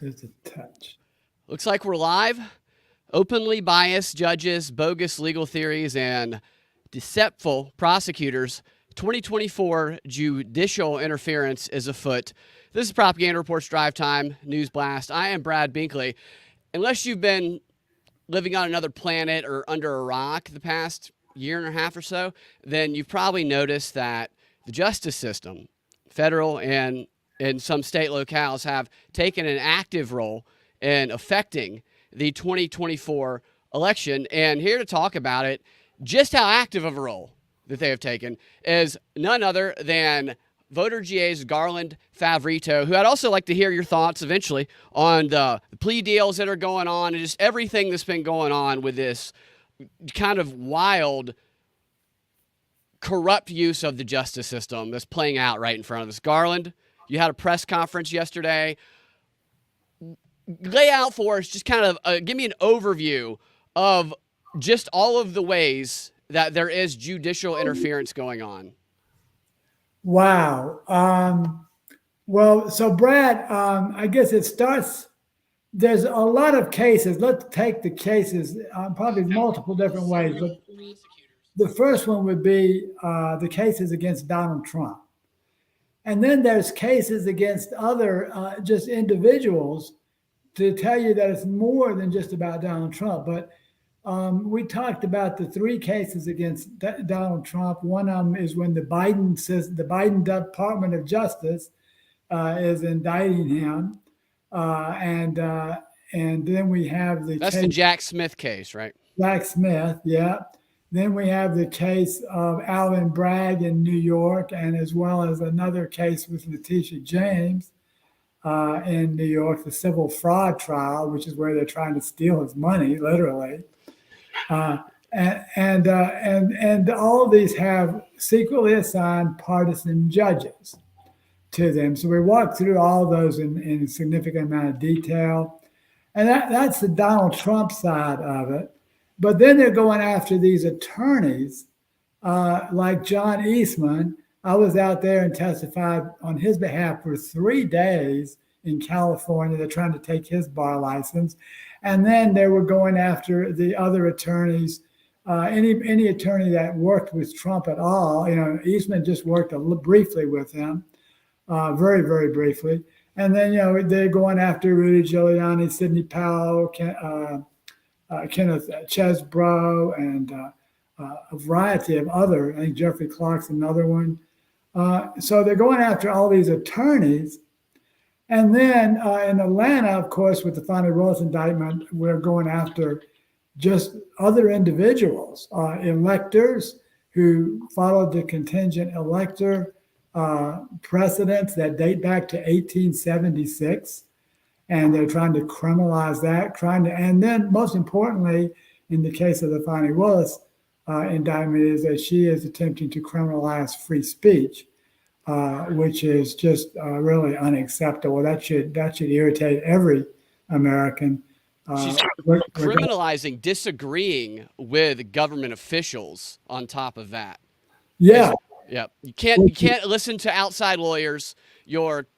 There's a touch. Looks like we're live. Openly biased judges, bogus legal theories, and deceitful prosecutors. 2024 judicial interference is afoot. This is Propaganda Reports Drive Time News Blast. I am Brad Binkley. Unless you've been living on another planet or under a rock the past year and a half or so, then you've probably noticed that the justice system, federal and in some state locales, have taken an active role in affecting the 2024 election. And here to talk about it, just how active of a role that they have taken, is none other than Voter GA's Garland Favorito, who I'd also like to hear your thoughts eventually on the plea deals that are going on and just everything that's been going on with this kind of wild, corrupt use of the justice system that's playing out right in front of us. Garland, you had a press conference yesterday. Lay out for us, just kind of give me an overview of just all of the ways that there is judicial interference going on. Wow. Well, so Brad, I guess it starts. There's a lot of cases. Let's take the cases probably multiple different ways. But the first one would be the cases against Donald Trump. And then there's cases against other just individuals to tell you that it's more than just about Donald Trump. But we talked about the three cases against Donald Trump. One of them is when the Biden Department of Justice is indicting him, and then we have That's the Jack Smith case, right? Jack Smith, yeah. Then we have the case of Alvin Bragg in New York, and as well as another case with Letitia James in New York, the civil fraud trial, which is where they're trying to steal his money, literally. And all these have secretly assigned partisan judges to them. So we walk through all those in a significant amount of detail. And that's the Donald Trump side of it. But then they're going after these attorneys like John Eastman. I was out there and testified on his behalf for 3 days in California. They're trying to take his bar license. And then they were going after the other attorneys, any attorney that worked with Trump at all. You know, Eastman just worked briefly with him, very, very briefly. And then, you know, they're going after Rudy Giuliani, Sidney Powell, Kenneth Chesbrough, and a variety of other. I think Jeffrey Clark's another one. So they're going after all these attorneys. And then in Atlanta, of course, with the Fani Willis indictment, we're going after just other individuals, electors who followed the contingent elector precedents that date back to 1876. And they're trying to criminalize that, and then most importantly, in the case of the Fani Willis indictment, is that she is attempting to criminalize free speech, which is just really unacceptable. That should irritate every American. She's criminalizing disagreeing with government officials on top of that. Yeah. Yeah. You can't listen to outside lawyers, your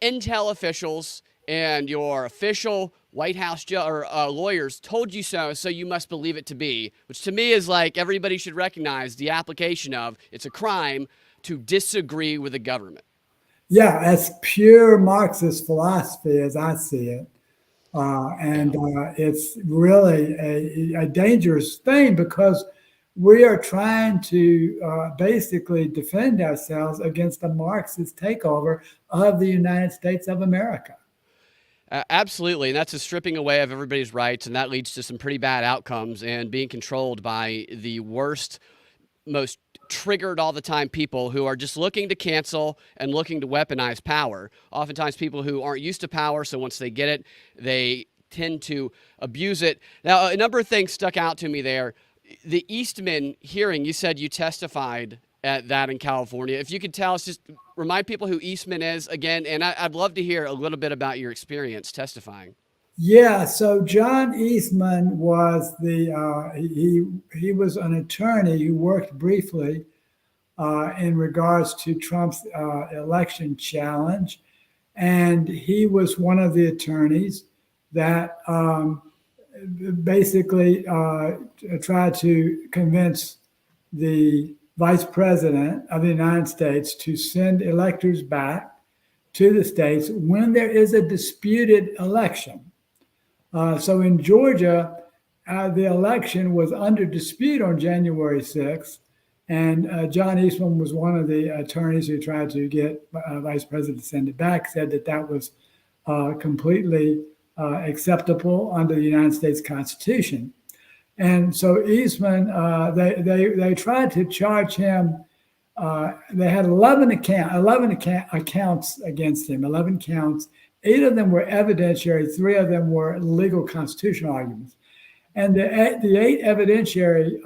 intel officials, and your official White House lawyers told you so, so you must believe it to be, which to me is like everybody should recognize the application of it's a crime to disagree with the government. Yeah, that's pure Marxist philosophy as I see it. It's really a dangerous thing because we are trying to basically defend ourselves against a Marxist takeover of the United States of America. Absolutely. And that's a stripping away of everybody's rights. And that leads to some pretty bad outcomes and being controlled by the worst, most triggered all the time people who are just looking to cancel and looking to weaponize power. Oftentimes people who aren't used to power. So once they get it, they tend to abuse it. Now, a number of things stuck out to me there. The Eastman hearing, you said you testified at that in California. If you could tell us, just remind people who Eastman is again, and I'd love to hear a little bit about your experience testifying. Yeah, so John Eastman was he was an attorney who worked briefly in regards to Trump's election challenge, And he was one of the attorneys that basically tried to convince the vice president of the United States to send electors back to the states when there is a disputed election. So in Georgia, the election was under dispute on January 6th, and John Eastman was one of the attorneys who tried to get Vice President to send it back, said that that was completely acceptable under the United States Constitution. And so Eastman, they tried to charge him. They had 11 accounts against him, 11 counts. 8 of them were evidentiary, 3 of them were legal constitutional arguments. And the 8 evidentiary,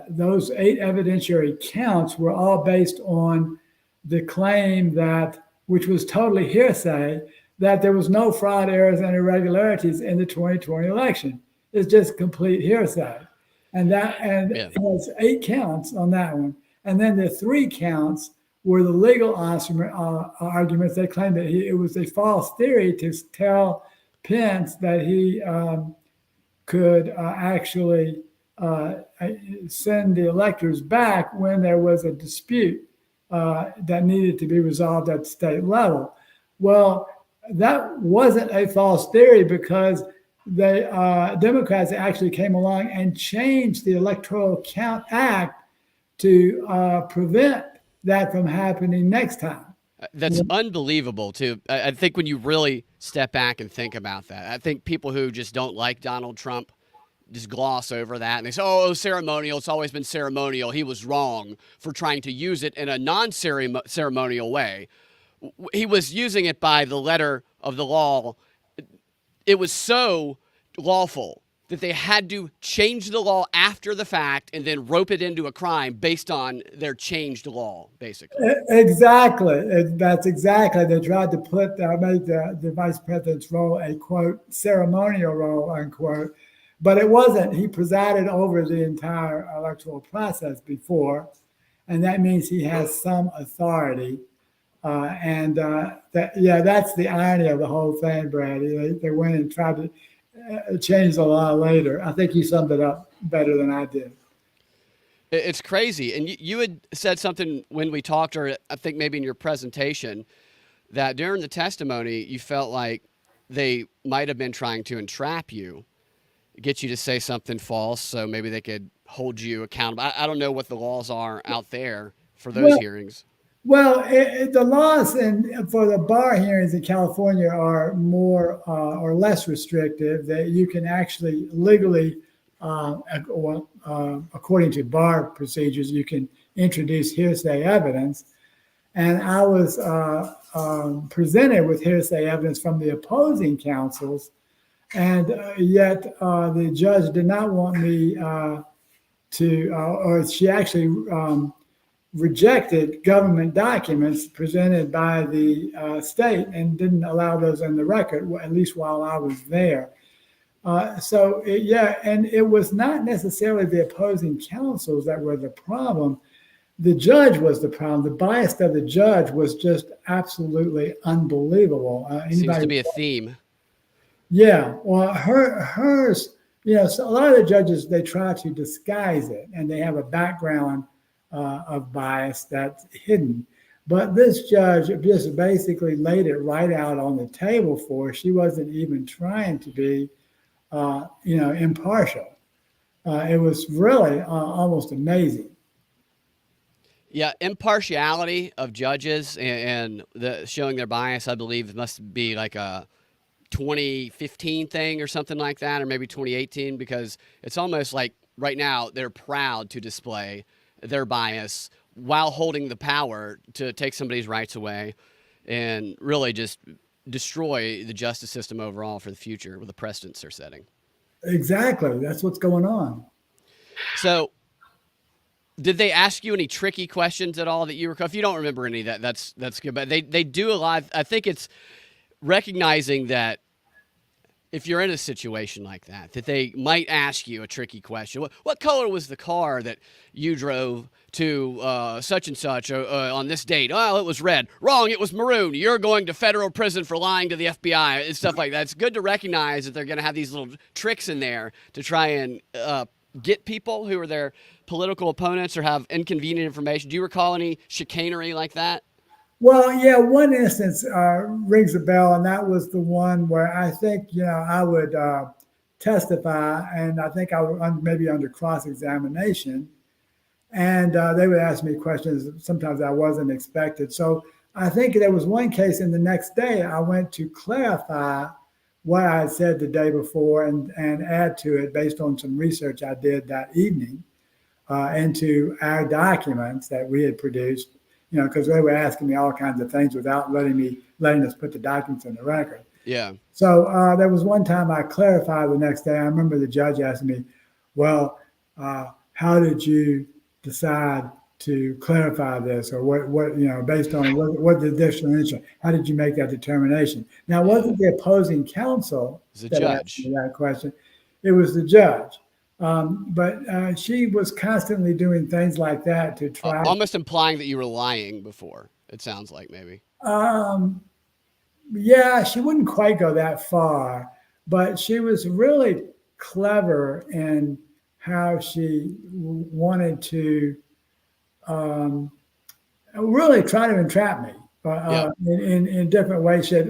those 8 evidentiary counts were all based on the claim that, which was totally hearsay, that there was no fraud, errors, and irregularities in the 2020 election. It's just complete hearsay. And it was 8 counts on that one. And then the 3 counts were the legal arguments. They claimed that it was a false theory to tell Pence that he could actually send the electors back when there was a dispute that needed to be resolved at the state level. Well, that wasn't a false theory because the Democrats actually came along and changed the Electoral Count Act to prevent that from happening next time. That's unbelievable, too. I think when you really step back and think about that, I think people who just don't like Donald Trump just gloss over that and they say, oh, ceremonial, it's always been ceremonial. He was wrong for trying to use it in a non-ceremonial way. He was using it by the letter of the law. It was so lawful that they had to change the law after the fact and then rope it into a crime based on their changed law, basically. Exactly. That's exactly. They tried to make the vice president's role a, quote, ceremonial role, unquote. But it wasn't. He presided over the entire electoral process before, and that means he has some authority. That's the irony of the whole thing, Brad. They went and tried to change the law later. I think you summed it up better than I did. It's crazy. And you had said something when we talked, or I think maybe in your presentation, that during the testimony, you felt like they might have been trying to entrap you, get you to say something false, so maybe they could hold you accountable. I don't know what the laws are out there for those hearings. Well, the laws for the bar hearings in California are more or less restrictive. That you can actually legally, according to bar procedures, you can introduce hearsay evidence. And I was presented with hearsay evidence from the opposing counsels, and yet the judge did not want me or she actually rejected government documents presented by the state and didn't allow those in the record, at least while I was there. And it was not necessarily the opposing counsels that were the problem. The judge was the problem. The bias of the judge was just absolutely unbelievable. Seems to be a theme. Yeah, well, hers, so a lot of the judges, they try to disguise it, and they have a background of bias that's hidden. But this judge just basically laid it right out on the table for her. She wasn't even trying to be, impartial. It was really almost amazing. Yeah, impartiality of judges and showing their bias, I believe, must be like a 2015 thing or something like that, or maybe 2018, because it's almost like right now they're proud to display their bias while holding the power to take somebody's rights away and really just destroy the justice system overall for the future with the precedents they're setting. Exactly. That's what's going on. So did they ask you any tricky questions at all that you recall? If you don't remember any of that, that's good. But they do a lot. I think it's recognizing that if you're in a situation like that, that they might ask you a tricky question. What color was the car that you drove to such and such on this date? Oh, it was red. Wrong, it was maroon. You're going to federal prison for lying to the FBI and stuff like that. It's good to recognize that they're going to have these little tricks in there to try and get people who are their political opponents or have inconvenient information. Do you recall any chicanery like that? Well, yeah, one instance rings a bell, and that was the one where I think, I would testify, and I think I would maybe under cross-examination, and they would ask me questions sometimes I wasn't expected. So I think there was one case, and the next day I went to clarify what I had said the day before and add to it based on some research I did that evening into our documents that we had produced. Because they were asking me all kinds of things without letting us put the documents in the record. Yeah. So there was one time I clarified the next day. I remember the judge asked me, well, how did you decide to clarify this, or what based on what the additional insurance, how did you make that determination? Now, it wasn't the opposing counsel that asked me that question. It was the judge. But she was constantly doing things like that to try. Almost implying that you were lying before, it sounds like maybe. Yeah, she wouldn't quite go that far, but she was really clever in how she wanted to really try to entrap me in different ways. She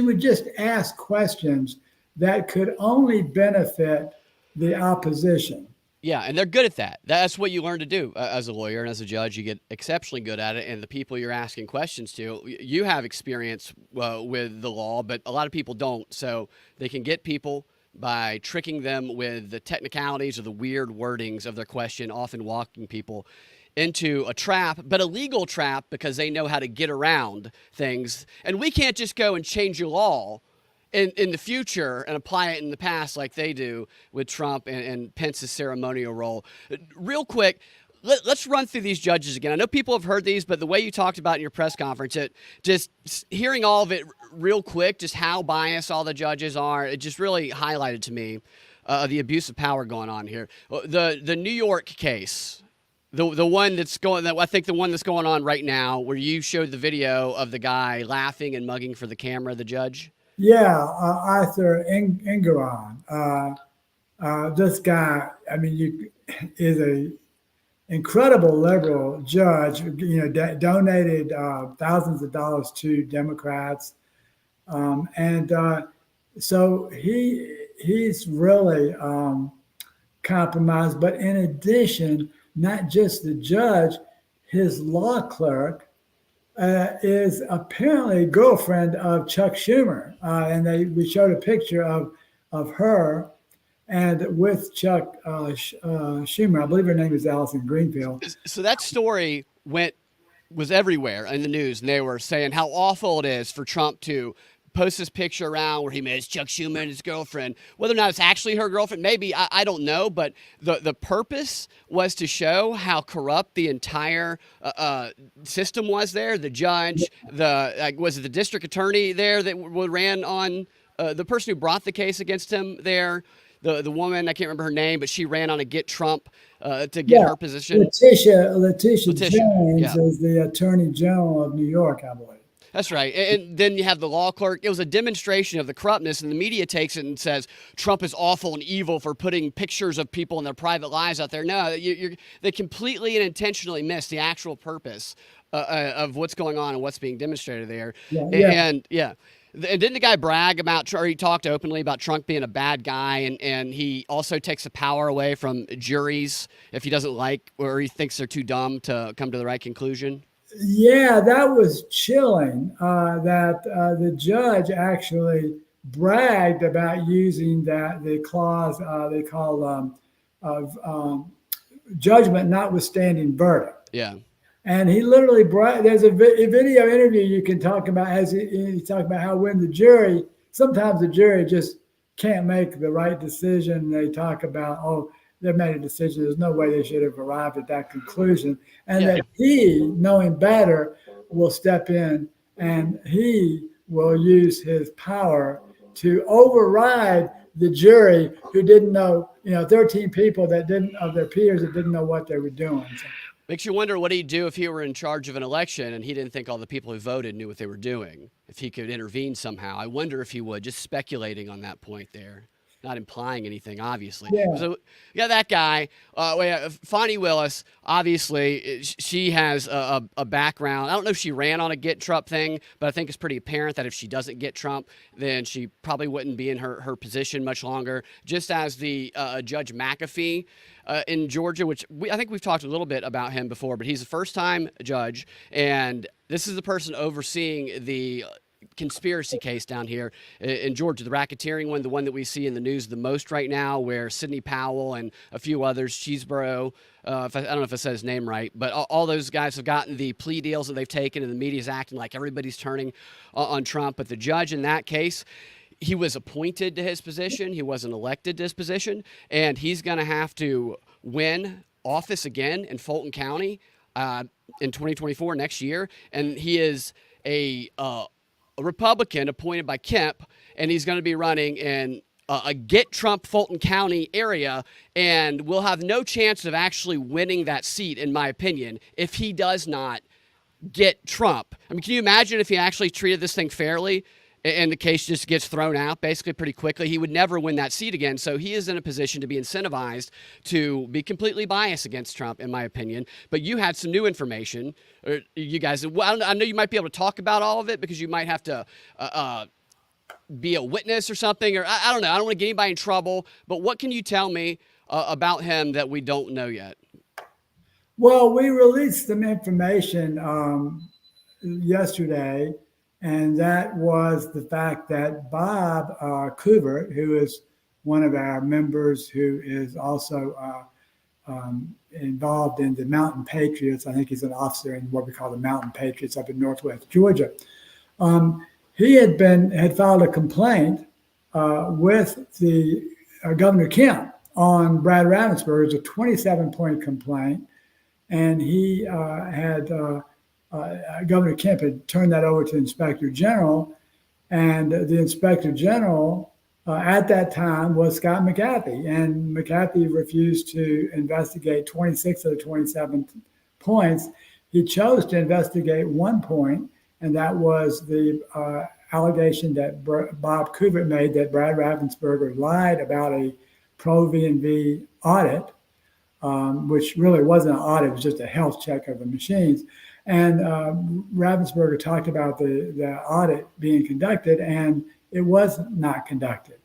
would just ask questions that could only benefit the opposition. Yeah, and they're good at that. That's what you learn to do as a lawyer and as a judge. You get exceptionally good at it, and the people you're asking questions to, you have experience with the law, but a lot of people don't. So they can get people by tricking them with the technicalities or the weird wordings of their question, often walking people into a trap, but a legal trap because they know how to get around things. And we can't just go and change your law in the future and apply it in the past like they do with Trump and Pence's ceremonial role. Real quick, let's run through these judges again. I know people have heard these, but the way you talked about in your press conference, just hearing all of it real quick, just how biased all the judges are, it just really highlighted to me the abuse of power going on here. The New York case, the one that's going, I think the one that's going on right now, where you showed the video of the guy laughing and mugging for the camera, the judge. Yeah, Arthur Engeron. This guy, is a incredible liberal judge. Donated thousands of dollars to Democrats, so he's really compromised. But in addition, not just the judge, his law clerk is apparently a girlfriend of Chuck Schumer, and we showed a picture of her and with Chuck Schumer. I believe her name is Allison Greenfield. So that story was everywhere in the news, and they were saying how awful it is for Trump to post this picture around where he met Chuck Schumer and his girlfriend. Whether or not it's actually her girlfriend, maybe, I don't know. But the purpose was to show how corrupt the entire system was there. The judge, was it the district attorney there that ran on the person who brought the case against him there? The woman, I can't remember her name, but she ran on a Get Trump to get her position. Letitia James is the Attorney General of New York, I believe. That's right. And then you have the law clerk. It was a demonstration of the corruptness, and the media takes it and says Trump is awful and evil for putting pictures of people and their private lives out there. No, they completely and intentionally miss the actual purpose of what's going on and what's being demonstrated there. And didn't the guy brag about, or he talked openly about Trump being a bad guy, and he also takes the power away from juries if he doesn't like, or he thinks they're too dumb to come to the right conclusion? Yeah, that was chilling, that the judge actually bragged about using the clause they call judgment notwithstanding verdict. Yeah. And he literally bragged. There's a video interview you can talk about as he talked about how when sometimes the jury just can't make the right decision. They talk about, they made a decision. There's no way they should have arrived at that conclusion. And that he, knowing better, will step in, and he will use his power to override the jury who didn't know, 13 people that didn't, of their peers that didn't know what they were doing. So, Makes you wonder what he'd do if he were in charge of an election and he didn't think all the people who voted knew what they were doing. If he could intervene somehow, I wonder if he would. Just speculating on that point there, not implying anything, obviously. yeah. So, yeah, that guy, Fonnie Willis. Obviously, she has a background. I don't know if she ran on a get Trump thing, but I think it's pretty apparent that if she doesn't get Trump, then she probably wouldn't be in her position much longer. Just as the Judge McAfee in Georgia, which I think we've talked a little bit about him before, but he's a first-time judge, and this is the person overseeing the conspiracy case down here in Georgia, the racketeering one, the one that we see in the news the most right now, where Sidney Powell and a few others, Cheeseborough, I don't know if I said his name right, but all those guys have gotten the plea deals that they've taken, and the media's acting like everybody's turning on Trump. But the judge in that case, he was appointed to his position. He wasn't elected to his position, and he's going to have to win office again in Fulton County in 2024 next year. And he is a Republican appointed by Kemp, and he's going to be running in a get Trump Fulton County area, and will have no chance of actually winning that seat, in my opinion, if he does not get Trump. I mean, can you imagine if he actually treated this thing fairly and the case just gets thrown out basically pretty quickly? He would never win that seat again. So he is in a position to be incentivized to be completely biased against Trump, in my opinion. But you had some new information. Or you guys, well, I know you might be able to talk about all of it because you might have to be a witness or something. Or I don't know. I don't want to get anybody in trouble. But what can you tell me about him that we don't know yet? Well, we released some information yesterday, and that was the fact that Bob Covert, who is one of our members, who is also involved in the Mountain Patriots. I think he's an officer in what we call the Mountain Patriots up in Northwest Georgia. He had filed a complaint with the Governor Kemp on Brad Raffensperger. It's a 27-point complaint, and he had. Governor Kemp had turned that over to the Inspector General, and the Inspector General at that time was Scott McAfee, and McAfee refused to investigate 26 of the 27 points. He chose to investigate 1 point, and that was the allegation that Bob Covert made that Brad Raffensperger lied about a pro V&V audit, which really wasn't an audit, it was just a health check of the machines. And Raffensperger talked about the audit being conducted, and it was not conducted.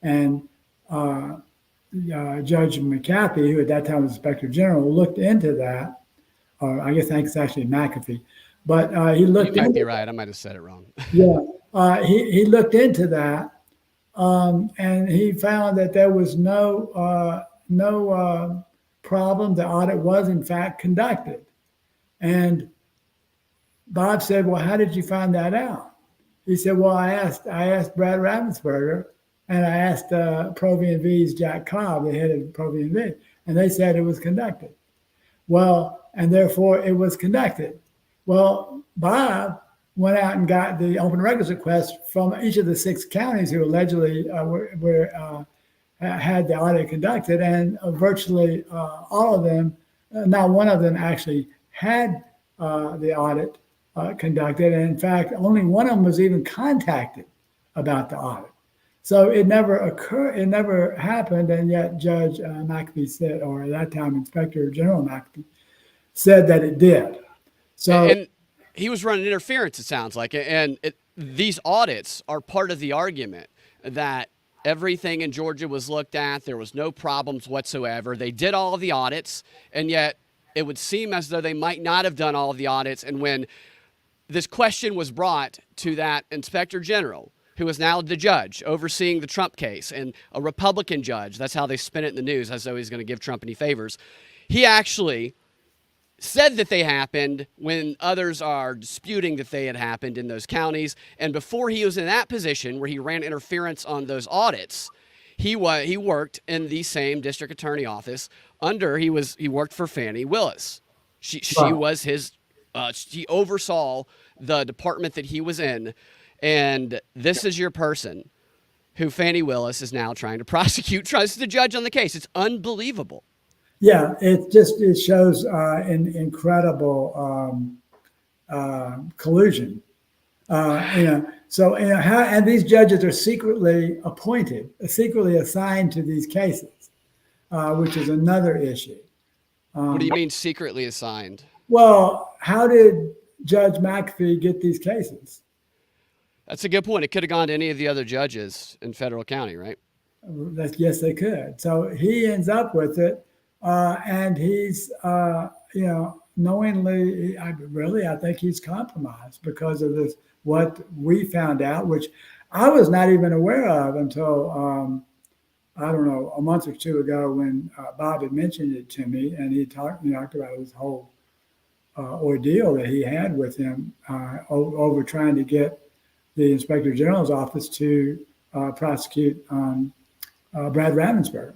And Judge McAfee, who at that time was Inspector General, looked into that. Or I think it's actually McAfee, but he looked. You might be right. I might have said it wrong. Yeah, he looked into that, and he found that there was no problem. The audit was in fact conducted, and Bob said, "Well, how did you find that out?" He said, "Well, I asked Brad Raffensperger, and I asked Pro V&V's Jack Cobb, the head of Pro V&V, and they said it was conducted. Well, and therefore it was conducted. Well, Bob went out and got the open records request from each of the 6 counties who allegedly had the audit conducted, and virtually all of them, not one of them actually had the audit conducted. And in fact, only one of them was even contacted about the audit. So it never occurred, it never happened. And yet Judge McAfee said, or at that time, Inspector General McAfee said that it did. So and he was running interference, it sounds like. And these audits are part of the argument that everything in Georgia was looked at. There was no problems whatsoever. They did all of the audits, and yet it would seem as though they might not have done all of the audits. And when this question was brought to that Inspector General, who is now the judge overseeing the Trump case, and a Republican judge, that's how they spin it in the news, as though he's going to give Trump any favors, he actually said that they happened when others are disputing that they had happened in those counties. And before he was in that position where he ran interference on those audits, he worked in the same district attorney office he worked for Fannie Willis. She was his, she oversaw the department that he was in. And this is your person who Fannie Willis is now trying to prosecute, trusts the judge on the case. It's unbelievable. Yeah, it shows incredible collusion. So how, and these judges are secretly appointed, secretly assigned to these cases, which is another issue. What do you mean secretly assigned? Well, how did Judge McAfee get these cases? That's a good point. It could have gone to any of the other judges in federal county, right? Yes, they could. So he ends up with it, and he's, knowingly, I think he's compromised because of this. What we found out, which I was not even aware of until I don't know, a month or two ago when Bob had mentioned it to me, and he talked about his whole ordeal that he had with him over trying to get the Inspector General's office to prosecute Brad Raffensperger.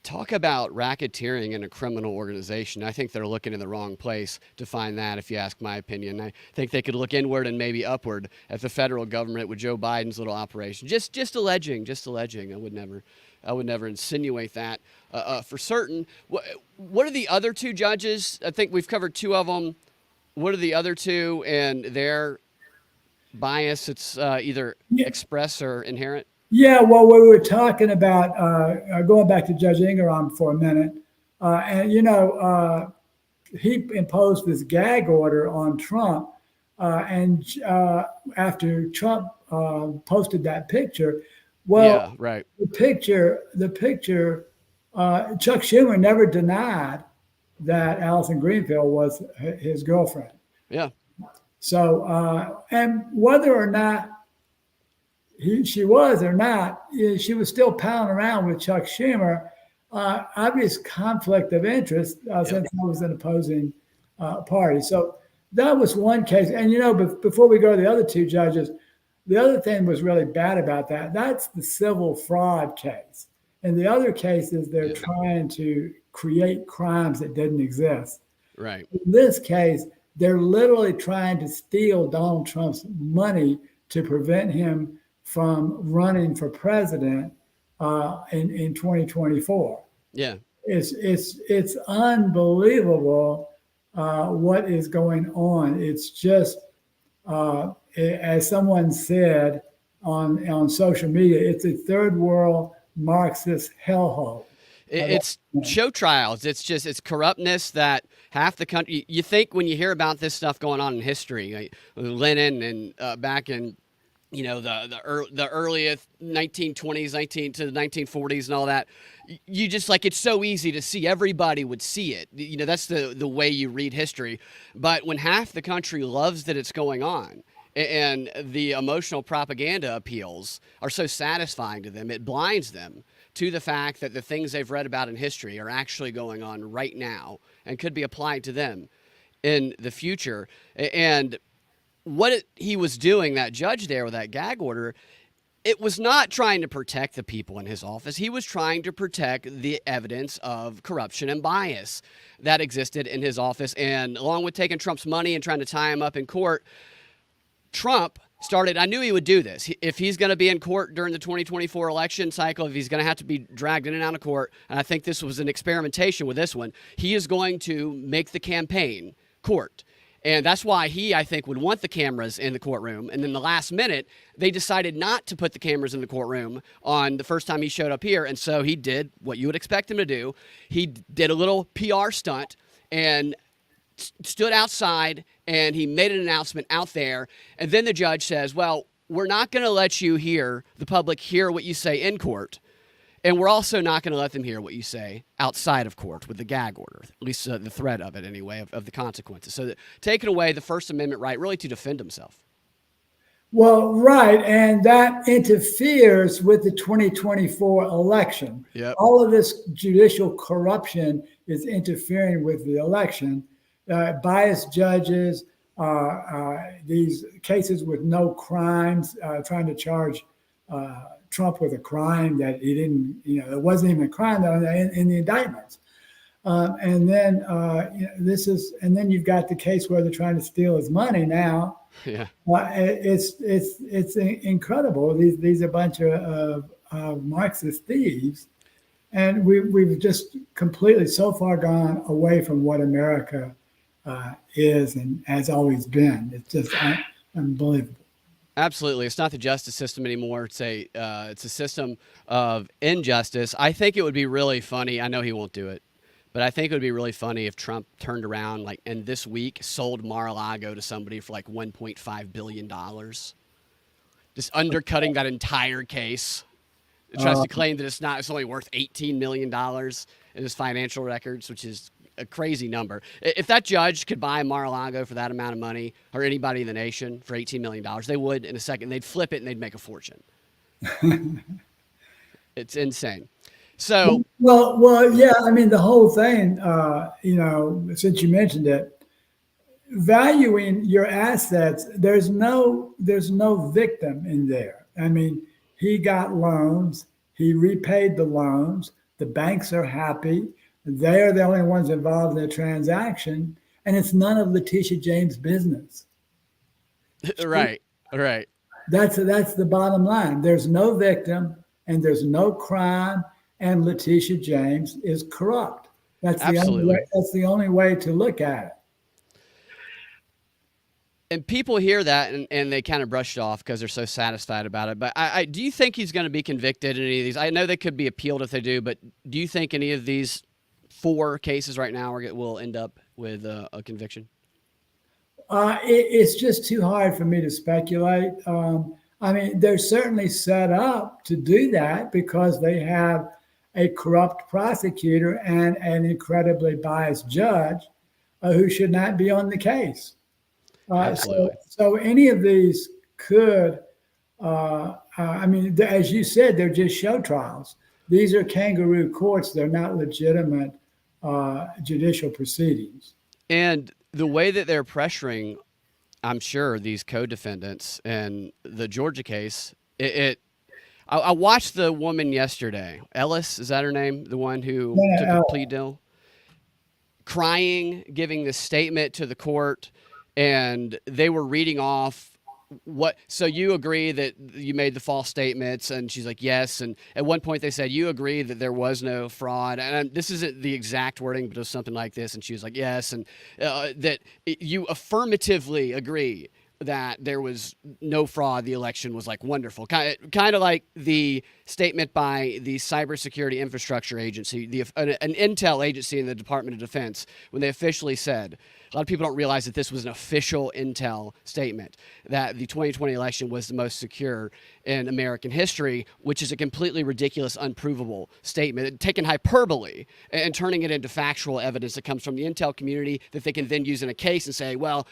Talk about racketeering in a criminal organization. I think they're looking in the wrong place to find that, if you ask my opinion. I think they could look inward and maybe upward at the federal government with Joe Biden's little operation. Just alleging. I would never insinuate that for certain. What are the other two judges? I think we've covered two of them. What are the other two and their bias? It's either express or inherent. Yeah, well, we were talking about going back to Judge Ingram for a minute, and he imposed this gag order on Trump, and after Trump posted that picture, well, yeah, right. The picture, Chuck Schumer never denied that Allison Greenfield was his girlfriend. Yeah. So, and whether or not she was or not, she was still pounding around with Chuck Schumer. Obvious conflict of interest since I was an opposing party. So that was one case. And, before we go to the other two judges, the other thing was really bad about that. That's the civil fraud case. In the other cases, they're trying to create crimes that didn't exist. Right. In this case, they're literally trying to steal Donald Trump's money to prevent him from running for president in 2024. Yeah, it's unbelievable what is going on. It's just as someone said on social media, it's a third world Marxist hellhole. It's show trials. It's corruptness that half the country. You think when you hear about this stuff going on in history, like Lenin and back in the earliest 1920s, to the 1940s and all that, you just it's so easy to see. Everybody would see it. That's the way you read history. But when half the country loves that it's going on, and the emotional propaganda appeals are so satisfying to them, it blinds them to the fact that the things they've read about in history are actually going on right now and could be applied to them in the future. And what he was doing, that judge there with that gag order, it was not trying to protect the people in his office. He was trying to protect the evidence of corruption and bias that existed in his office. And along with taking Trump's money and trying to tie him up in court, Trump started, I knew he would do this. If he's going to be in court during the 2024 election cycle, if he's going to have to be dragged in and out of court, and I think this was an experimentation with this one, he is going to make the campaign court. And that's why he, I think, would want the cameras in the courtroom. And then the last minute, they decided not to put the cameras in the courtroom on the first time he showed up here. And so he did what you would expect him to do. He did a little PR stunt and stood outside, and he made an announcement out there. And then the judge says, well, we're not going to let the public hear what you say in court. And we're also not going to let them hear what you say outside of court with the gag order, at least the threat of it anyway, of the consequences. So taking away the First Amendment right really to defend himself. Well, right. And that interferes with the 2024 election. Yep. All of this judicial corruption is interfering with the election. Biased judges, these cases with no crimes, trying to charge Trump with a crime that he didn't, it wasn't even a crime in the indictments. And then and then you've got the case where they're trying to steal his money now. Yeah. It's incredible. These are a bunch of Marxist thieves, and we've just completely so far gone away from what America is and has always been. It's just unbelievable. Absolutely, it's not the justice system anymore. It's a system of injustice. I think it would be really funny. I know he won't do it, but I think it would be really funny if Trump turned around and this week sold Mar-a-Lago to somebody for like $1.5 billion, just undercutting that entire case. It tries to claim that it's only worth $18 million in his financial records, which is a crazy number. If that judge could buy Mar-a-Lago for that amount of money, or anybody in the nation for $18 million, they would in a second. They'd flip it and they'd make a fortune. It's insane. So, yeah. I mean, the whole thing. Since you mentioned it, valuing your assets. There's no victim in there. I mean, he got loans. He repaid the loans. The banks are happy. They're the only ones involved in the transaction, and it's none of Letitia James' business. right. That's the bottom line. There's no victim, and there's no crime, and Letitia James is corrupt. That's the only way to look at it. And people hear that and they kind of brush it off because they're so satisfied about it. But do you think he's going to be convicted in any of these? I know they could be appealed if they do, but do you think any of these 4 cases right now will end up with a conviction? It's just too hard for me to speculate. I mean, they're certainly set up to do that because they have a corrupt prosecutor and an incredibly biased judge who should not be on the case. So any of these could, I mean, as you said, they're just show trials. These are kangaroo courts. They're not legitimate judicial proceedings. And the way that they're pressuring, I'm sure, these co-defendants in the Georgia case, I watched the woman yesterday. Ellis, is that her name? The one who took a plea deal? Crying, giving this statement to the court, and they were reading off so you agree that you made the false statements? And she's like, yes. And at one point they said, you agree that there was no fraud. And this isn't the exact wording, but it was something like this. And she was like, yes. And that you affirmatively agree that there was no fraud. The election was like wonderful. Kind of like the statement by the Cybersecurity Infrastructure Agency, an intel agency in the Department of Defense, when they officially said, a lot of people don't realize that this was an official intel statement, that the 2020 election was the most secure in American history, which is a completely ridiculous, unprovable statement, taking hyperbole and turning it into factual evidence that comes from the intel community that they can then use in a case and say, well,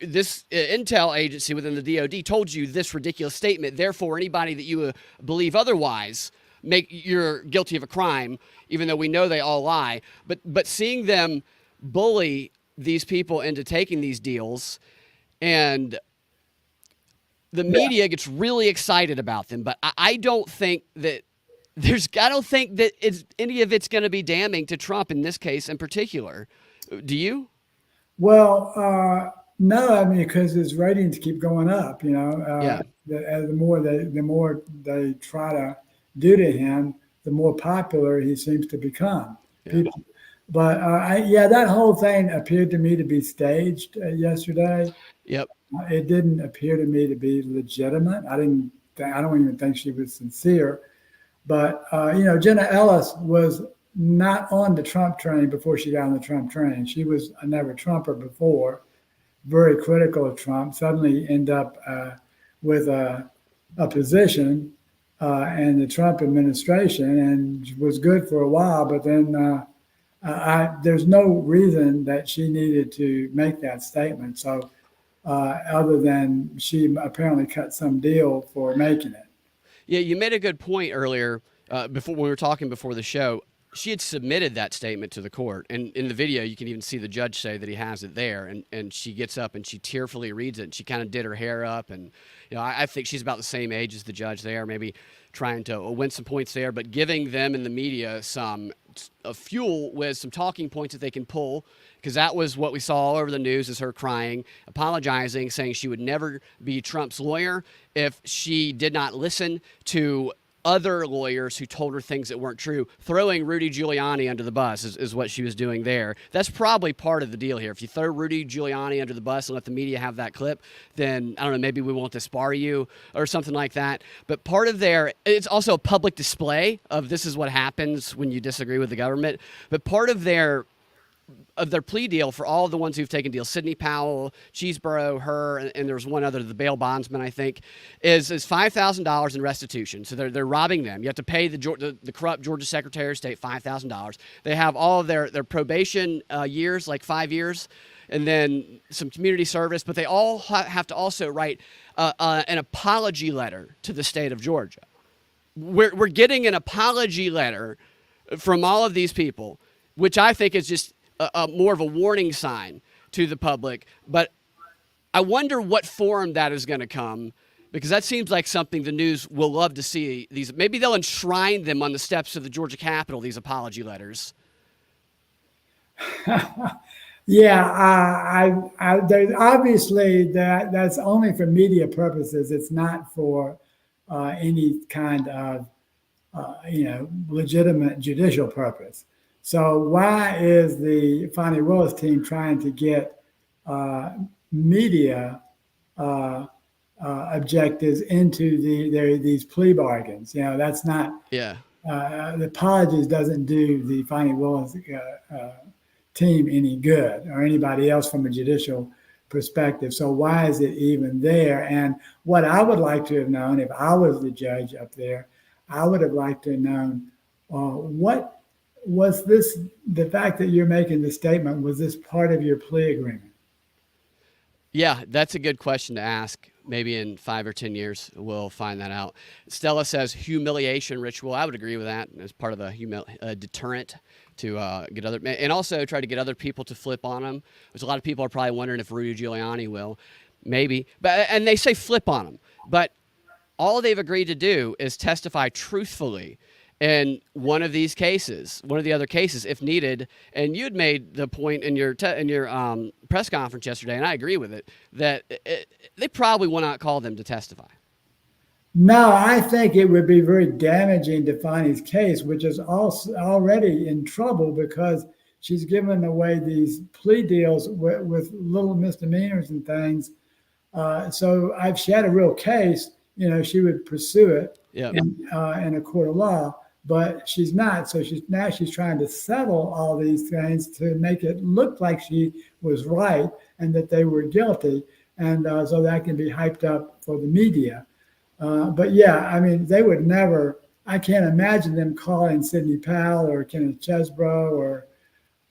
this intel agency within the DOD told you this ridiculous statement. Therefore, anybody that you believe otherwise, you're guilty of a crime, even though we know they all lie. But seeing them bully these people into taking these deals, and the media gets really excited about them, but I don't think that any of it's going to be damning to Trump in this case in particular. Do you? Well, no, I mean, because his ratings keep going up. The more they try to do to him, the more popular he seems to become. Yeah. But that whole thing appeared to me to be staged yesterday. Yep. It didn't appear to me to be legitimate. I don't even think she was sincere. But Jenna Ellis was not on the Trump train before she got on the Trump train. She was a never Trumper before, very critical of Trump. Suddenly end up with a position in the Trump administration, and was good for a while. But then. There's no reason that she needed to make that statement. So other than she apparently cut some deal for making it. Yeah, you made a good point earlier before when we were talking before the show. She had submitted that statement to the court. And in the video, you can even see the judge say that he has it there. And she gets up and she tearfully reads it. And she kind of did her hair up. And I think she's about the same age as the judge there, maybe trying to win some points there, but giving them in the media some fuel with some talking points that they can pull, because that was what we saw all over the news, is her crying, apologizing, saying she would never be Trump's lawyer if she did not listen to other lawyers who told her things that weren't true. Throwing Rudy Giuliani under the bus is what she was doing there. That's probably part of the deal here. If you throw Rudy Giuliani under the bus and let the media have that clip, then, I don't know, maybe we won't disbar you or something like that. But part of it's also a public display of this is what happens when you disagree with the government. But part of their plea deal for all of the ones who've taken deals, Sidney Powell, Cheeseborough, her, and there's one other, the bail bondsman, I think, is $5,000 in restitution. So they're robbing them. You have to pay the corrupt Georgia Secretary of State $5,000. They have all of their probation years, like 5 years, and then some community service, but they all have to also write an apology letter to the state of Georgia. We're getting an apology letter from all of these people, which I think is just more of a warning sign to the public. But I wonder what form that is going to come, because that seems like something the news will love to see. Maybe they'll enshrine them on the steps of the Georgia Capitol, these apology letters. Yeah, there's obviously that's only for media purposes. It's not for any kind of legitimate judicial purpose. So why is the Fani Willis team trying to get media objectives into these plea bargains? That's not. Yeah. The apologies doesn't do the Fani Willis team any good, or anybody else from a judicial perspective. So why is it even there? And what I would like to have known, if I was the judge up there, I would have liked to have known what was this, the fact that you're making the statement, was this part of your plea agreement? Yeah, that's a good question to ask. Maybe in 5 or 10 years, we'll find that out. Stella says humiliation ritual. I would agree with that as part of a deterrent to get other, and also try to get other people to flip on them. There's a lot of people are probably wondering if Rudy Giuliani will, maybe, and they say flip on them, but all they've agreed to do is testify truthfully in one of these cases, one of the other cases, if needed. And you'd made the point in your press conference yesterday, and I agree with it, that they probably will not call them to testify. No, I think it would be very damaging to Fani's case, which is also already in trouble because she's given away these plea deals with little misdemeanors and things. So if she had a real case, she would pursue it in a court of law. But she's not. So she's trying to settle all these things to make it look like she was right and that they were guilty. And so that can be hyped up for the media. But yeah, I mean, they would never, I can't imagine them calling Sidney Powell or Kenneth Chesebro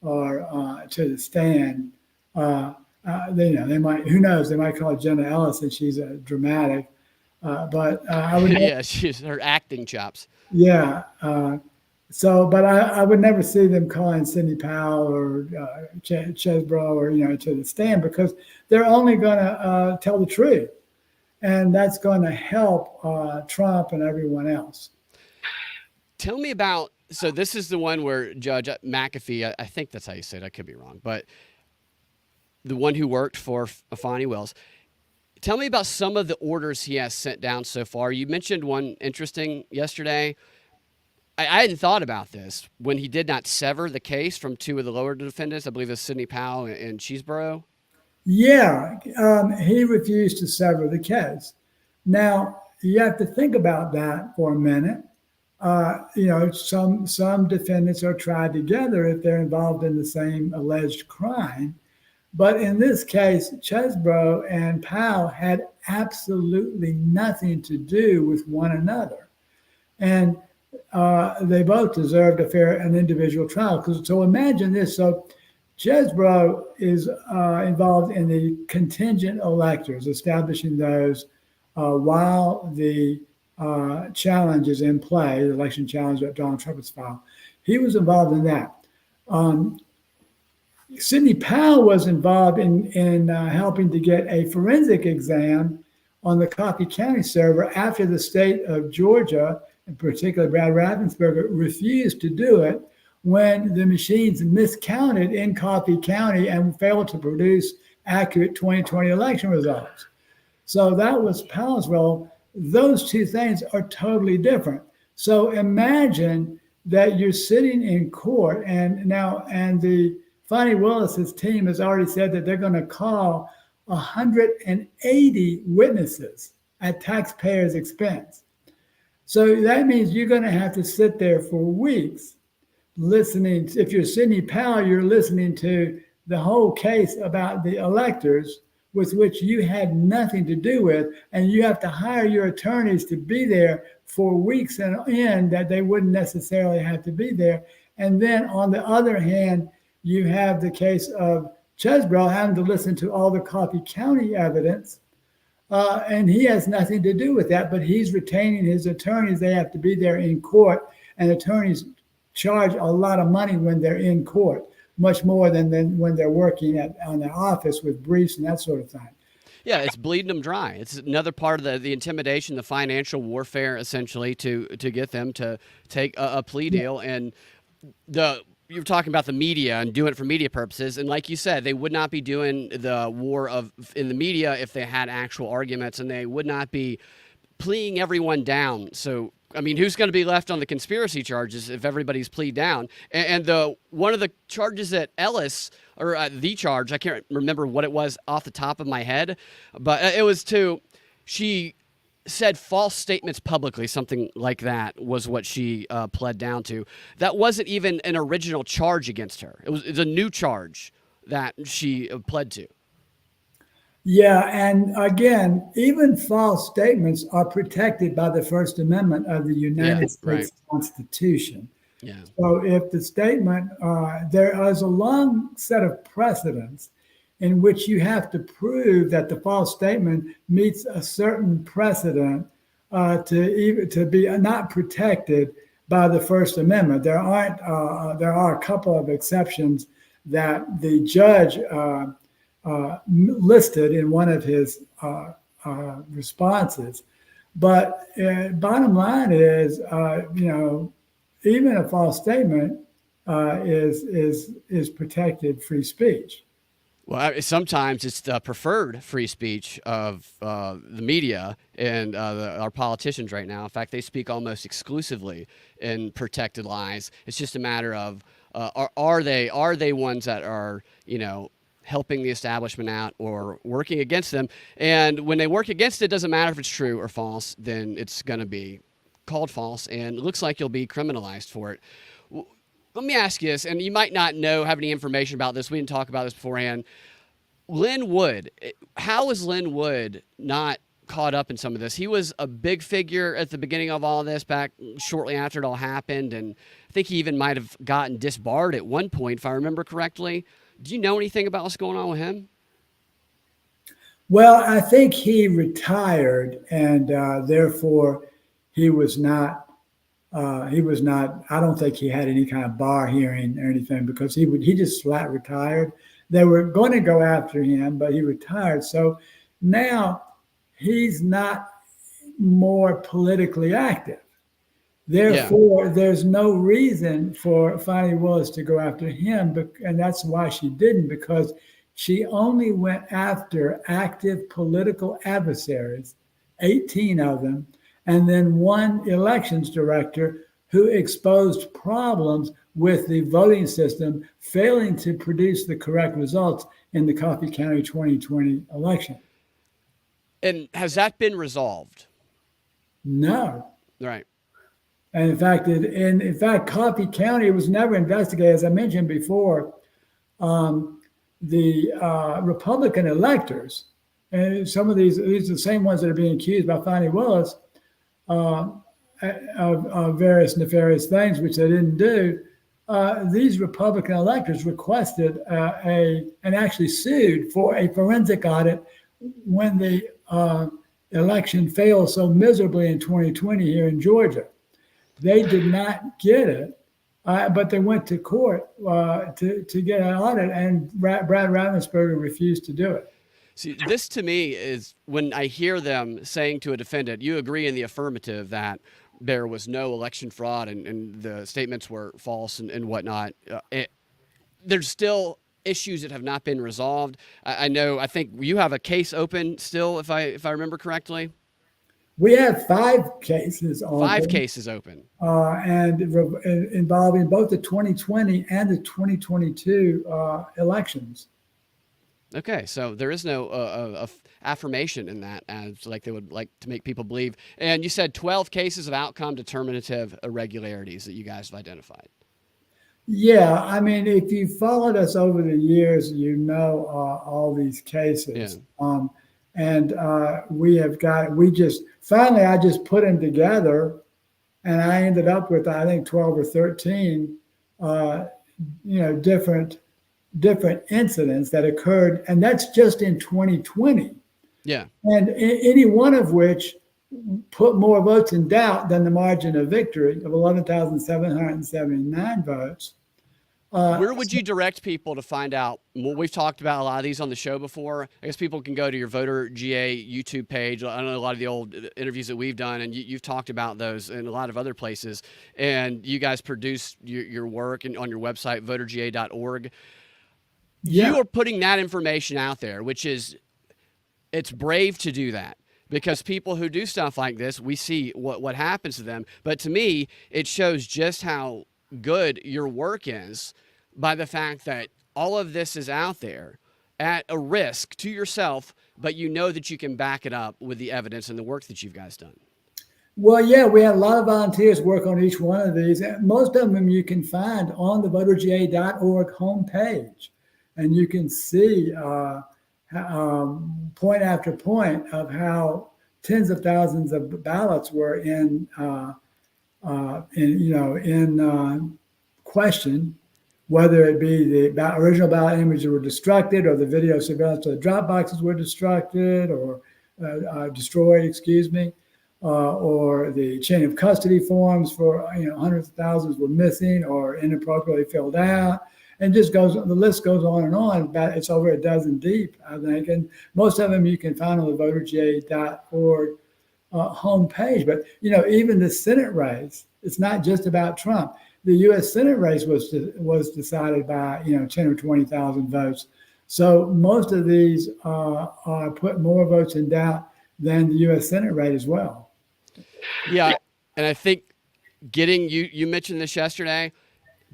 or to the stand. They might, who knows, they might call Jenna Ellis and she's a dramatic. But I would. Yeah, she's her acting chops. Yeah. But I would never see them calling Sidney Powell or Chesebro or, to the stand, because they're only going to tell the truth. And that's going to help Trump and everyone else. Tell me about, so this is the one where Judge McAfee, I think that's how you say it, I could be wrong, but the one who worked for Fani Willis. Tell me about some of the orders he has sent down so far. You mentioned one interesting yesterday. I hadn't thought about this, when he did not sever the case from two of the lower defendants. I believe it's Sidney Powell and Cheeseborough. Yeah, he refused to sever the case. Now, you have to think about that for a minute. Some defendants are tried together if they're involved in the same alleged crime. But in this case, Chesebro and Powell had absolutely nothing to do with one another. And they both deserved an individual trial. So imagine this. So Chesebro is involved in the contingent electors, establishing those while the challenge is in play, the election challenge that Donald Trump has filed. He was involved in that. Sidney Powell was involved in helping to get a forensic exam on the Coffee County server after the state of Georgia, in particular Brad Raffensperger, refused to do it when the machines miscounted in Coffee County and failed to produce accurate 2020 election results. So that was Powell's role. Those two things are totally different. So imagine that you're sitting in court, and the Fani Willis's team has already said that they're going to call 180 witnesses at taxpayers' expense. So that means you're going to have to sit there for weeks listening. If you're Sidney Powell, you're listening to the whole case about the electors with which you had nothing to do with, and you have to hire your attorneys to be there for weeks and end that they wouldn't necessarily have to be there. And then on the other hand, you have the case of Chesbrough having to listen to all the Coffee County evidence, and he has nothing to do with that, but he's retaining his attorneys. They have to be there in court, and attorneys charge a lot of money when they're in court, much more than when they're working on their office with briefs and that sort of thing. Yeah, it's bleeding them dry. It's another part of the intimidation, the financial warfare, essentially, to get them to take a plea deal. And you're talking about the media and doing it for media purposes. And like you said, they would not be doing the war in the media if they had actual arguments, and they would not be pleading everyone down. So, I mean, who's going to be left on the conspiracy charges if everybody's plead down? And one of the charges that Ellis, or the charge, I can't remember what it was off the top of my head, but it was she said false statements publicly, something like that was what she pled down to. That wasn't even an original charge against her. It's a new charge that she pled to. Yeah, and again, even false statements are protected by the First Amendment of the United States Constitution. Yeah. So if the statement, there is a long set of precedents in which you have to prove that the false statement meets a certain precedent to be not protected by the First Amendment. There are a couple of exceptions that the judge listed in one of his responses. But bottom line is, even a false statement is protected free speech. Well, sometimes it's the preferred free speech of the media and our politicians right now. In fact, they speak almost exclusively in protected lies. It's just a matter of are they ones that are helping the establishment out or working against them? And when they work against it, it doesn't matter if it's true or false. Then it's going to be called false, and it looks like you'll be criminalized for it. Let me ask you this, and you might not have any information about this. We didn't talk about this beforehand. Lin Wood, how is Lin Wood not caught up in some of this? He was a big figure at the beginning of all this, back shortly after it all happened, and I think he even might have gotten disbarred at one point, if I remember correctly. Do you know anything about what's going on with him? Well, I think he retired, and therefore he was not. I don't think he had any kind of bar hearing or anything, because he just flat retired. They were going to go after him, but he retired. So now he's not more politically active. Therefore, there's no reason for Fani Willis to go after him, and that's why she didn't, because she only went after active political adversaries, 18 of them, and then one elections director who exposed problems with the voting system, failing to produce the correct results in the Coffee County 2020 election. And has that been resolved? No. Right. And in fact, Coffee County was never investigated. As I mentioned before, the Republican electors, and some of these are the same ones that are being accused by Fani Willis of various nefarious things, which they didn't do. These Republican electors requested and actually sued for a forensic audit when the election failed so miserably in 2020 here in Georgia. They did not get it, but they went to court to get an audit, and Brad Ravensburger refused to do it. See, this to me is when I hear them saying to a defendant, you agree in the affirmative that there was no election fraud and the statements were false and whatnot. There's still issues that have not been resolved. I think you have a case open still, if I remember correctly. We have 5 cases open. 5 cases open. And involving both the 2020 and the 2022 elections. Okay, so there is no affirmation in that, as like they would like to make people believe. And you said 12 cases of outcome determinative irregularities that you guys have identified. Yeah, I mean, if you followed us over the years, you know all these cases. Yeah. And finally, I just put them together, and I ended up with, I think, 12 or 13, different incidents that occurred, and that's just in 2020. Yeah. And any one of which put more votes in doubt than the margin of victory of 11,779 votes. Where would you direct people to find out more? We've talked about a lot of these on the show before. I guess people can go to your Voter GA YouTube page. I know a lot of the old interviews that we've done, and you've talked about those in a lot of other places. And you guys produce your work on your website, voterga.org. Yeah. You are putting that information out there, which is, it's brave to do that. Because people who do stuff like this, we see what happens to them. But to me, it shows just how good your work is by the fact that all of this is out there at a risk to yourself, but you know that you can back it up with the evidence and the work that you guys done. Well, yeah, we had a lot of volunteers work on each one of these. Most of them you can find on the voterga.org homepage, and you can see point after point of how tens of thousands of ballots were in question, whether it be the original ballot images were destructed, or the video surveillance of the drop boxes were destructed or destroyed, or the chain of custody forms for hundreds of thousands were missing or inappropriately filled out, and the list goes on and on. It's over a dozen deep, I think, and most of them you can find on the voterga.org homepage. But even the Senate race, it's not just about Trump. The U.S. Senate race was decided by 10 or 20,000 votes. So most of these are put more votes in doubt than the U.S. Senate rate as well. Yeah, and I think getting you mentioned this yesterday.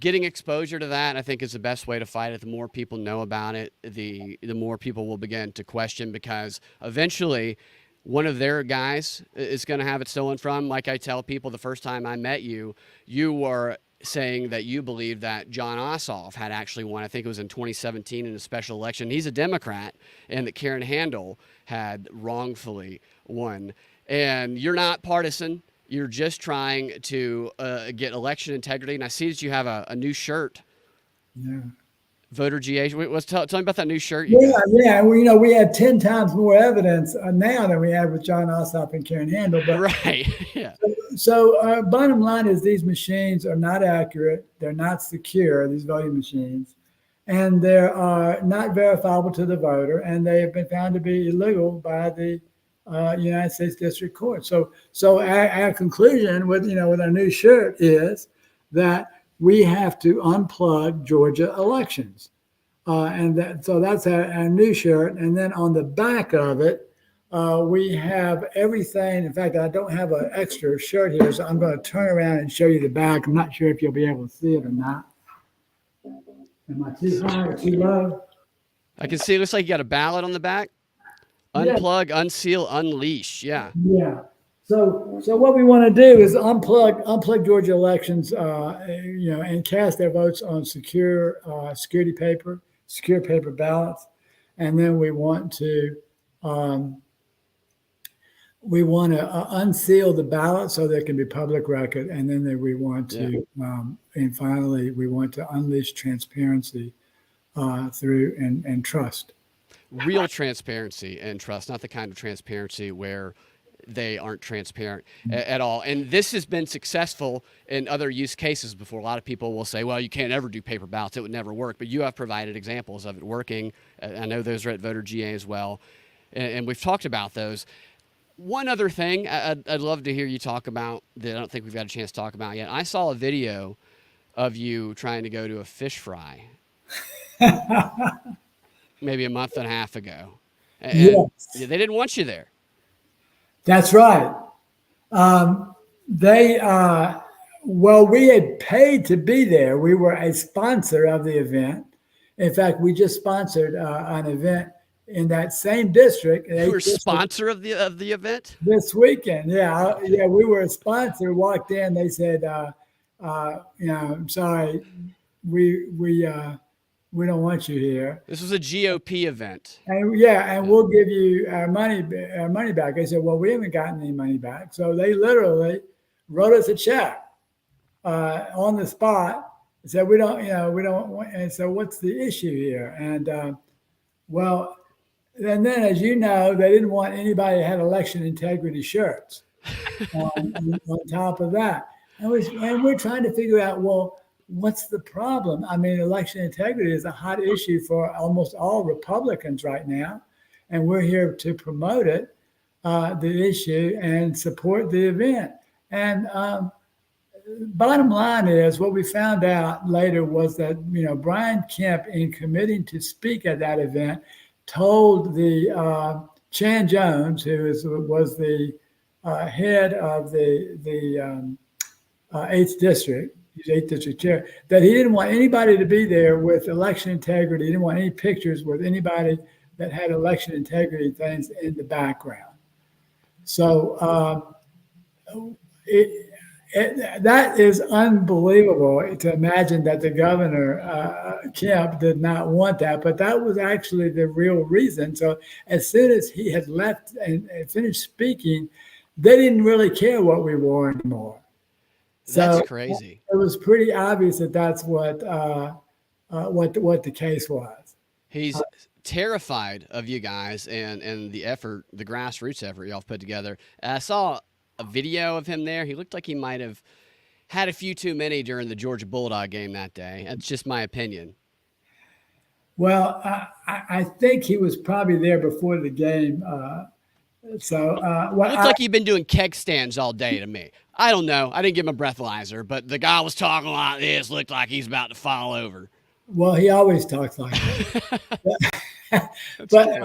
Getting exposure to that, I think, is the best way to fight it. The more people know about it, the more people will begin to question, because eventually one of their guys is going to have it stolen from. Like I tell people, the first time I met you, you were saying that you believed that John Ossoff had actually won. I think it was in 2017 in a special election. He's a Democrat, and that Karen Handel had wrongfully won. And you're not partisan. You're just trying to get election integrity. And I see that you have a new shirt. Yeah. Voter GA. Tell me about that new shirt. Yeah. Well, we have 10 times more evidence now than we had with John Ossoff and Karen Handel. But, right. Yeah. So bottom line is, these machines are not accurate. They're not secure, these voting machines. And they're not verifiable to the voter. And they have been found to be illegal by the United States District Court. So our conclusion with our new shirt is that we have to unplug Georgia elections, so that's our new shirt. And then on the back of it, we have everything. In fact, I don't have an extra shirt here, so I'm going to turn around and show you the back. I'm not sure if you'll be able to see it or not. Am I too high or too low? I can see. It looks like you got a ballot on the back. Unplug, unseal, unleash. Yeah. Yeah. So what we want to do is unplug Georgia elections, and cast their votes on secure paper ballots, and then we want to unseal the ballot so there can be public record, and then we want to, and finally we want to unleash transparency through and trust. Real transparency and trust, not the kind of transparency where they aren't transparent at all. And this has been successful in other use cases before. A lot of people will say, well, you can't ever do paper ballots. It would never work. But you have provided examples of it working. I know those are at Voter GA as well. And we've talked about those. One other thing I'd love to hear you talk about that I don't think we've got a chance to talk about yet. I saw a video of you trying to go to a fish fry maybe a month and a half ago, and Yes, they didn't want you there. that's right. They well, we had paid to be there. We were a sponsor of the event. In fact, we just sponsored an event in that same district, You were 8th district, sponsor of the event. this weekend. Yeah, we were a sponsor. Walked in, they said, I'm sorry, we don't want you here. This was a GOP event. And yeah, and we'll give you our money back. I said, well, we haven't gotten any money back. So they literally wrote us a check on the spot and said, we don't want. And so what's the issue here? And well, and then as you know, they didn't want anybody that had election integrity shirts on top of that. And we're trying to figure out, well, what's the problem? I mean, election integrity is a hot issue for almost all Republicans right now, and we're here to promote it, the issue, and support the event. And bottom line is, what we found out later was that Brian Kemp, in committing to speak at that event, told the Chan Jones, who was the head of the 8th district. He's 8th district chair, that he didn't want anybody to be there with election integrity. He didn't want any pictures with anybody that had election integrity things in the background. So that is unbelievable to imagine that the governor, Kemp, did not want that, but that was actually the real reason. So as soon as he had left and finished speaking, they didn't really care what we wore anymore. That's crazy. It was pretty obvious that that's what the case was. He's terrified of you guys and the effort, the grassroots effort y'all put together. I saw a video of him there. He looked like he might have had a few too many during the Georgia Bulldog game that day. That's just my opinion. Well, I think he was probably there before the game. Looks like you've been doing keg stands all day to me. I don't know. I didn't give him a breathalyzer, but the guy was talking like this. Looked like he's about to fall over. Well, he always talks like that. but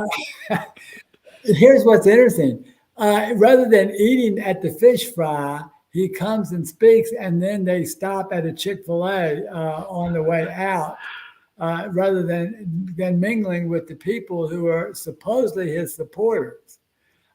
here's what's interesting. Rather than eating at the fish fry, he comes and speaks, and then they stop at a Chick-fil-A on the way out, rather than mingling with the people who are supposedly his supporters.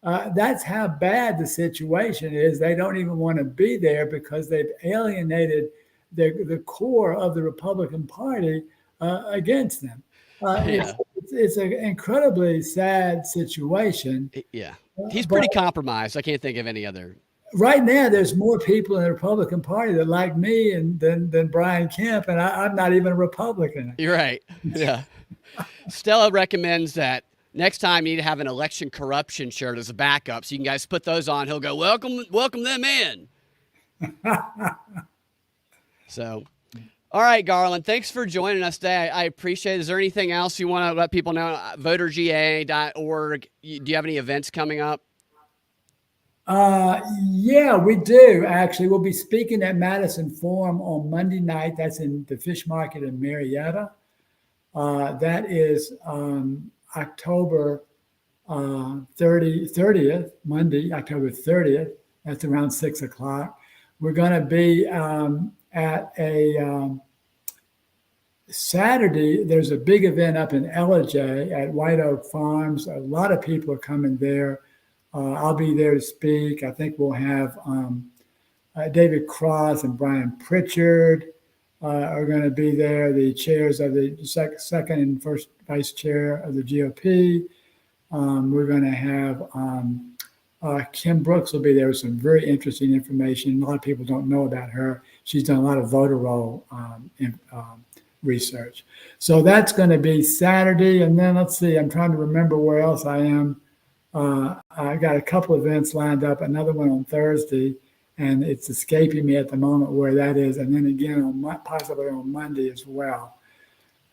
That's how bad the situation is. They don't even want to be there because they've alienated the core of the Republican Party against them. It's an incredibly sad situation. Yeah. He's pretty compromised. I can't think of any other. Right now, there's more people in the Republican Party that like me than Brian Kemp, and I'm not even a Republican. You're right. Yeah. Stella recommends that next time you need to have an election corruption shirt as a backup, so you can guys put those on. He'll go, welcome them in. So, all right, Garland, thanks for joining us today. I appreciate it. Is there anything else you want to let people know? voterga.org. Do you have any events coming up? Yeah, we do, actually. We'll be speaking at Madison Forum on Monday night. That's in the Fish Market in Marietta. That is October 30th, Monday, October 30th. That's around 6 o'clock. We're going to be at a Saturday. There's a big event up in Ellijay at White Oak Farms. A lot of people are coming there. I'll be there to speak. I think we'll have David Cross and Brian Pritchard are going to be there, the chairs of the second and first vice chair of the GOP. We're going to have Kim Brooks will be there with some very interesting information. A lot of people don't know about her. She's done a lot of voter roll research. So that's going to be Saturday. And then let's see, I'm trying to remember where else I am. I got a couple events lined up, another one on Thursday, and it's escaping me at the moment where that is. And then again, possibly on Monday as well.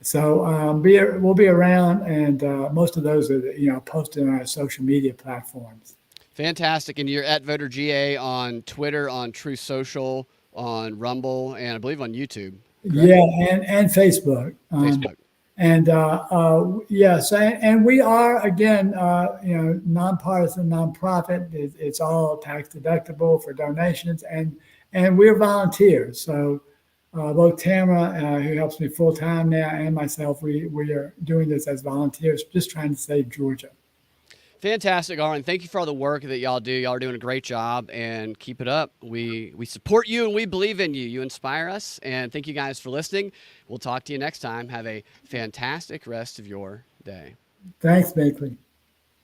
So we'll be around, and most of those are posted on our social media platforms. Fantastic. And you're at Voter GA on Twitter, on True Social, on Rumble, and I believe on YouTube. Correct? Yeah, and Facebook. Facebook. And yes, and we are again, nonpartisan, nonprofit. It's all tax deductible for donations, and we're volunteers. So both Tamara, who helps me full time now, and myself, we are doing this as volunteers, just trying to save Georgia. Fantastic, Garland. Thank you for all the work that y'all do. Y'all are doing a great job, and keep it up. We support you, and we believe in you. You inspire us, and thank you guys for listening. We'll talk to you next time. Have a fantastic rest of your day. Thanks, Bakley.